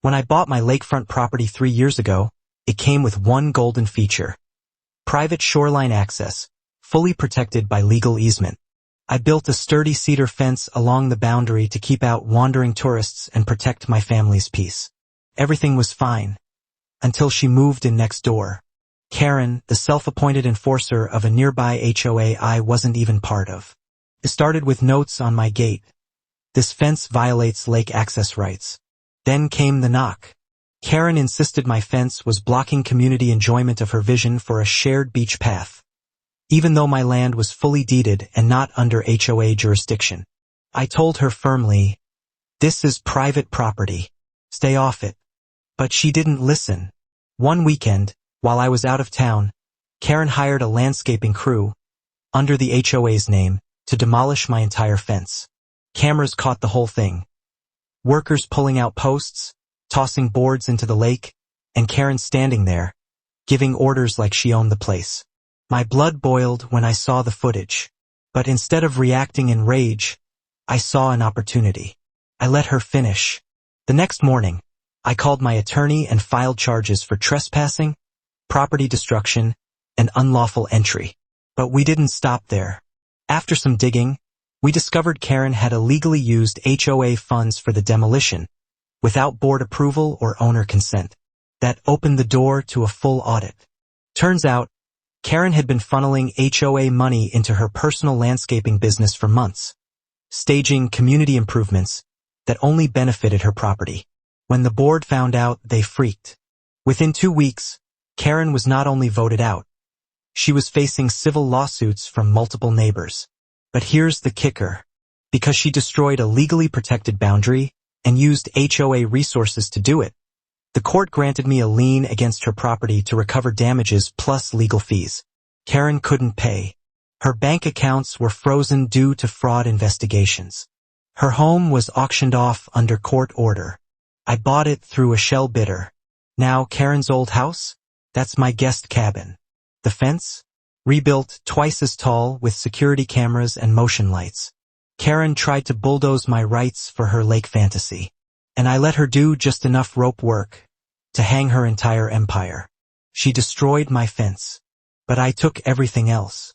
When I bought my lakefront property 3 years ago, it came with one golden feature: private shoreline access, fully protected by legal easement. I built a sturdy cedar fence along the boundary to keep out wandering tourists and protect my family's peace. Everything was fine, until she moved in next door. Karen, the self-appointed enforcer of a nearby HOA I wasn't even part of. It started with notes on my gate: "This fence violates lake access rights." Then came the knock. Karen insisted my fence was blocking community enjoyment of her vision for a shared beach path, even though my land was fully deeded and not under HOA jurisdiction. I told her firmly, "This is private property. Stay off it." But she didn't listen. One weekend, while I was out of town, Karen hired a landscaping crew, under the HOA's name, to demolish my entire fence. Cameras caught the whole thing. Workers pulling out posts, tossing boards into the lake, and Karen standing there, giving orders like she owned the place. My blood boiled when I saw the footage. But instead of reacting in rage, I saw an opportunity. I let her finish. The next morning, I called my attorney and filed charges for trespassing, property destruction, and unlawful entry. But we didn't stop there. After some digging, we discovered Karen had illegally used HOA funds for the demolition, without board approval or owner consent. That opened the door to a full audit. Turns out, Karen had been funneling HOA money into her personal landscaping business for months, staging community improvements that only benefited her property. When the board found out, they freaked. Within 2 weeks, Karen was not only voted out, she was facing civil lawsuits from multiple neighbors. But here's the kicker. Because she destroyed a legally protected boundary and used HOA resources to do it, the court granted me a lien against her property to recover damages plus legal fees. Karen couldn't pay. Her bank accounts were frozen due to fraud investigations. Her home was auctioned off under court order. I bought it through a shell bidder. Now Karen's old house? That's my guest cabin. The fence? Rebuilt twice as tall with security cameras and motion lights. Karen tried to bulldoze my rights for her lake fantasy, and I let her do just enough rope work to hang her entire empire. She destroyed my fence, but I took everything else.